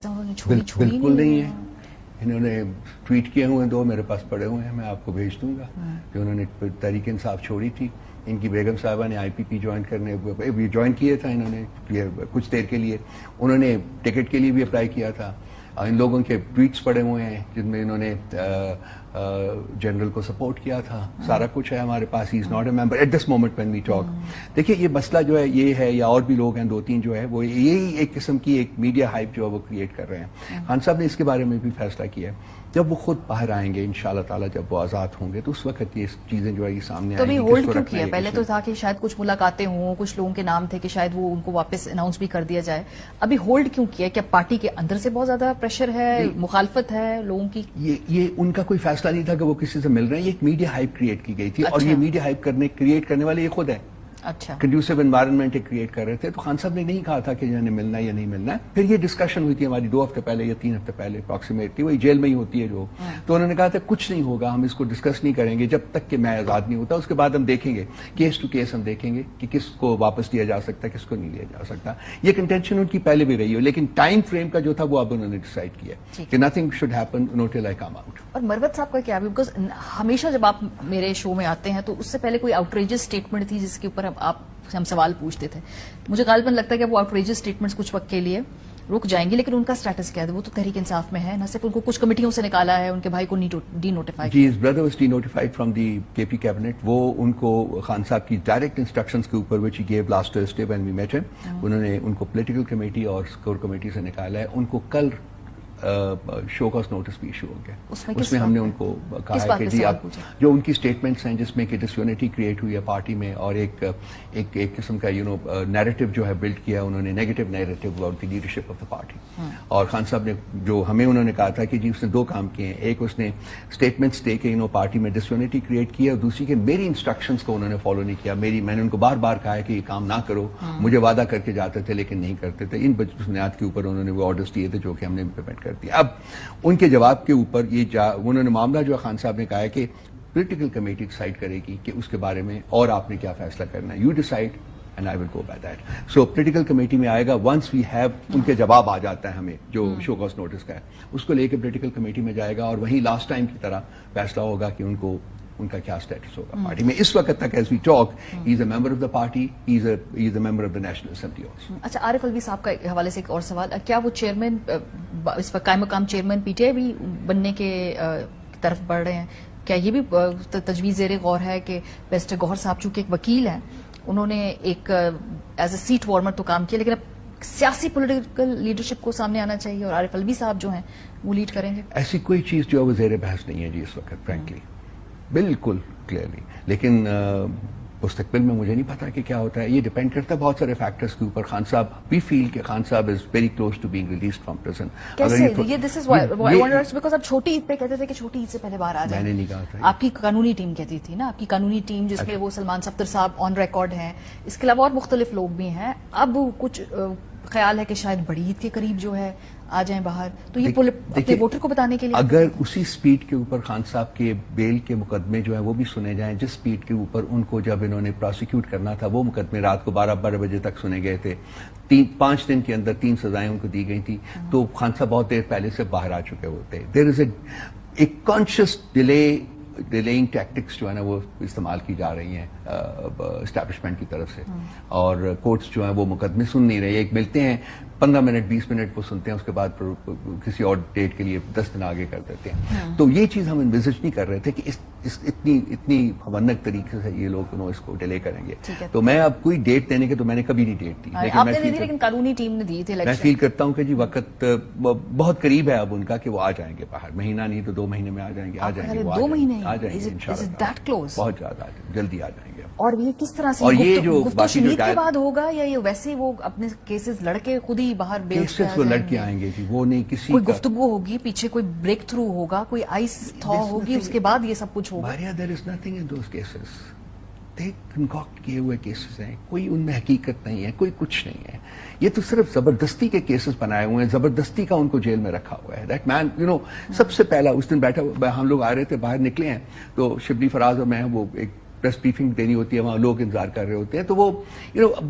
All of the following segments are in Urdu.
بالکل نہیں ہے. انہوں نے ٹویٹ کیے ہوئے ہیں دو میرے پاس پڑے ہوئے ہیں, میں آپ کو بھیج دوں گا کہ انہوں نے تحریک انصاف چھوڑی تھی. ان کی بیگم صاحبہ نے آئی پی پی جوائن کیا تھا, انہوں نے کچھ دیر کے لیے, انہوں نے ٹکٹ کے لیے بھی اپلائی کیا تھا. ان لوگوں کے ٹویٹس پڑے ہوئے ہیں جن میں انہوں نے جنرل کو سپورٹ کیا تھا. سارا کچھ ہے ہمارے پاس. He is not a member at this moment when we talk. دیکھیے یہ مسئلہ جو ہے یہ ہے, یا اور بھی لوگ ہیں دو تین جو ہے, وہ یہی ایک قسم کی ایک میڈیا ہائپ جو ہے وہ کریٹ کر رہے ہیں. خان صاحب نے اس کے بارے میں بھی فیصلہ کیا ہے جب وہ خود باہر آئیں گے انشاءاللہ تعالیٰ, جب وہ آزاد ہوں گے تو اس وقت یہ چیزیں جو ہے یہ سامنے آئیں گی. تو ابھی ہولڈ کیوں کیا؟ پہلے تو تھا کہ شاید کچھ ملاقاتیں ہوں, کچھ لوگوں کے نام تھے کہ شاید وہ ان کو واپس اناؤنس بھی کر دیا جائے. ابھی ہولڈ کیوں کیا؟ کیا پارٹی کے اندر سے بہت زیادہ پریشر ہے, مخالفت ہے لوگوں کی؟ یہ ان کا کوئی فیصلہ نہیں تھا کہ وہ کسی سے مل رہے ہیں. یہ ایک میڈیا ہائپ کریٹ کی گئی تھی, اور یہ میڈیا ہائپ کریٹ کرنے والے یہ خود ہیں. اچھا, کنڈیوسو انوائرمنٹ کریٹ کر رہے تھے. تو خان صاحب نے نہیں کہا تھا کہ انہیں ملنا ہے یا نہیں ملنا ہے. پھر یہ ڈسکشن ہوئی تھی ہماری 2 ہفتے پہلے یا 3 ہفتے پہلے اپروکسیمیٹلی, وہی جیل میں ہی ہوتی ہے جو. تو انہوں نے کہا تھا کچھ نہیں ہوگا, ہم اس کو ڈسکس نہیں کریں گے جب تک کہ میں آزاد نہیں ہوتا. اس کے بعد ہم دیکھیں گے کیس ٹو کیس, ہم دیکھیں گے کہ کس کو واپس لیا جا سکتا ہے, کس کو نہیں لیا جا سکتا. یہ کنٹینشن ان کی پہلے بھی رہی ہو, لیکن ٹائم فریم کا جو تھا وہ اب انہوں نے ڈیسائیڈ کیا کہ nothing should happen till I come out. اور مروت صاحب کا کیا؟ بیکاز ہمیشہ جب آپ میرے شو میں آتے ہیں تو اس سے پہلے کوئی آؤٹریجس اسٹیٹمنٹ تھی جس کے اوپر ہم سوال پوچھتے تھے. مجھے غالباً لگتا ہے کہ وہ آؤٹریجس اسٹیٹمنٹس کچھ وقت کے لیے رک جائیں گے, لیکن ان کا سٹیٹس کیا ہے؟ وہ تو تحریک انصاف میں ہے, نہ صرف ان کو کچھ کمیٹیوں سے نکالا ہے, ان کے بھائی کو ڈی نوٹیفائی. جی, his brother was denotified from the KP cabinet. وہ ان کو خان صاحب کی ڈائریکٹ انسٹرکشنز کے اوپر which he gave last Thursday when we met him, انہوں نے ان کو پولیٹیکل کمیٹی اور اسکور کمیٹی سے نکالا ہے. ان کو کل شو کاز نوٹس بھی ایشو ہو گیا. اس میں ہم نے ان کو کہا ہے کہ جی آپ جو ان کی اسٹیٹمنٹس ہیں جس میں کہ ڈس یونٹی کریٹ ہوئی ہے پارٹی میں, اور ایک قسم کا نیریٹو جو ہے بلڈ کیا انہوں نے, negative narrative about the leadership of the party. اور خان صاحب نے جو ہمیں انہوں نے کہا تھا کہ جی اس نے 2 کام کیے ہیں. ایک اس نے اسٹیٹمنٹس دے کے پارٹی میں ڈس یونٹی کریٹ کیا, اور دوسری کہ میری انسٹرکشنز کو انہوں نے فالو نہیں کیا. میں نے ان کو بار بار کہا ہے کہ یہ کام نہ کرو, مجھے وعدہ کر کے جاتے تھے لیکن نہیں کرتے تھے. ان بنیاد کے اوپر انہوں نے وہ آرڈرز دیے تھے جو کہ ہم نے امپلیمنٹ کر دیا. اب ان کے جواب کے اوپر انہوں نے معاملہ جو خان صاحب نے کہا ہے کہ پولیٹیکل کمیٹی ڈیسائیڈ کرے گی کہ اس کے بارے میں اور آپ نے کیا فیصلہ کرنا ہے. You decide and I will go by that. So political committee میں آئے گا ونس وی ہیو, ان کے جواب آ جاتا ہے ہمیں جو شو کاز نوٹس کا ہے, اس کو لے کے پولیٹیکل کمیٹی میں جائے گا, اور وہیں لاسٹ ٹائم کی طرح فیصلہ ہوگا کہ ان کا کیا سٹیٹس ہوگا پارٹی میں. اس وقت تک as we talk he is a member of the party, he is a member of the National Assembly also. اچھا, عارف الوی صاحب کے حوالے سے ایک اور سوال, کیا وہ چیئرمین اس وقت قائم مقام چیئرمین پی ٹی آئی بھی بننے کے طرف بڑھ رہے ہیں؟ کیا یہ بھی تجویز زیر غور ہے کہ بیرسٹر گوہر صاحب چونکہ ایک وکیل ہیں, انہوں نے ایک ایز اے سیٹ وارمر تو کام کیا, لیکن اب سیاسی پولیٹیکل لیڈرشپ کو سامنے آنا چاہیے, اور عارف الوی صاحب جو ہیں وہ لیڈ کریں گے؟ ایسی کوئی چیز جو ہے وہ زیر بحث نہیں ہے جی اس وقت, فرینکلی بالکل کلیئرلی. لیکن مستقبل میں مجھے نہیں پتا کہ کیا ہوتا ہے, یہ ڈیپینڈ کرتا ہے بہت سارے فیکٹرز کے اوپر. خان صاحب وی فیل کہ خان صاحب is very close to being released from prison. Because اب چھوٹی عید پہ کہتے تھے کہ چھوٹی عید سے پہلے باہر آ جائیں. میں نے نہیں کہا تھا. آپ کی قانونی ٹیم کہتی تھی نا, آپ کی قانونی ٹیم جس میں وہ سلمان صفدر صاحب آن ریکارڈ ہیں, اس کے علاوہ اور مختلف لوگ بھی ہیں. اب کچھ خیال ہے کہ شاید بڑی عید کے قریب جو ہے آ جائیں باہر, تو یہ اپنے ووٹر کو بتانے کے لیے اگر اسی سپیڈ کے اوپر خان صاحب کے بیل کے مقدمے جو ہیں وہ بھی سنے جائیں جس سپیڈ کے اوپر ان کو جب انہوں نے پروسیکیوٹ کرنا تھا, وہ مقدمے رات کو 12 بجے تک سنے گئے تھے, 5 دن کے اندر 3 سزائیں ان کو دی گئی تھی, تو خان صاحب بہت دیر پہلے سے باہر آ چکے ہوتے. دیر از اے کانشیس ڈیلیئنگ ٹیکٹکس جو ہے نا وہ استعمال کی جا رہی ہیں اسٹیبلشمنٹ کی طرف سے, اور کورٹس جو ہیں وہ مقدمے سن نہیں رہے. ایک ملتے ہیں 15 منٹ 20 منٹ وہ سنتے ہیں, اس کے بعد کسی اور ڈیٹ کے لیے 10 دن آگے کر دیتے ہیں. تو یہ چیز ہم انویزج نہیں کر رہے تھے کہ اتنی بھونک طریقے سے یہ لوگ اس کو ڈیلے کریں گے. تو میں اب کوئی ڈیٹ دینے کے تو میں نے کبھی نہیں ڈیٹ دی, لیکن قانونی ٹیم نے دی تھی. میں فیل کرتا ہوں کہ جی وقت بہت قریب ہے اب ان کا کہ وہ آ جائیں گے باہر. مہینہ نہیں تو 2 مہینے میں آ جائیں گے. 2 مہینے آ جائیں گے انشاءاللہ, بہت زیادہ جلدی آ جائیں گے. اور یہ کس طرح سے, اور یہ جو شنید کے بعد ہوگا یا یہ ویسے وہ اپنے کیسز لڑ کے خود ہی باہر کیسز وہ لڑ کے آئیں گے جی, وہ نہیں کسی کوئی گفتگو ہوگی پیچھے, کوئی بریک تھرو ہوگا, کوئی آئس تھا ہوگی, اس کے بعد یہ سب کچھ ہوگا. there is nothing in those cases. they concoct کیے ہوئے کیسز ہیں, کوئی ان میں حقیقت نہیں ہے, کوئی کچھ نہیں ہے. یہ تو صرف زبردستی کے کیسز بنائے ہوئے ہیں, زبردستی کا ان کو جیل میں رکھا ہوا ہے. دیٹ مین سب سے پہلا اس دن بیٹھا ہم لوگ آ رہے تھے, باہر نکلے ہیں تو شبلی فراز اور میں وہ ایک پریس بریفنگ دینی ہوتی ہے, وہاں لوگ انتظار کر رہے ہوتے ہیں, تو وہ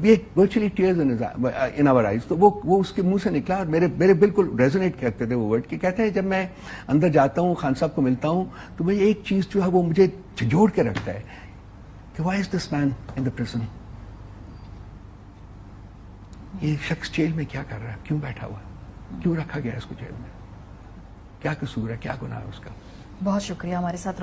یہ ورچولی ٹیئرز ان آور آئیز, تو وہ اس کے منہ سے نکلا اور میرے بالکل ریزونیٹ کرتے تھے وہ ورڈ, کہ کہتے ہیں جب میں اندر جاتا ہوں خان صاحب کو ملتا ہوں تو مجھے ایک چیز جو ہے وہ مجھے جھنجھوڑ کے رکھتا ہے کہ Y is this main in the prison, یہ شخص جیل میں کیا کر رہا ہے, کیوں بیٹھا ہوا ہے, کیوں رکھا گیا اس کو جیل میں, کیا قصور ہے, کیا گناہ ہے اس کا. بہت شکریہ ہمارے ساتھ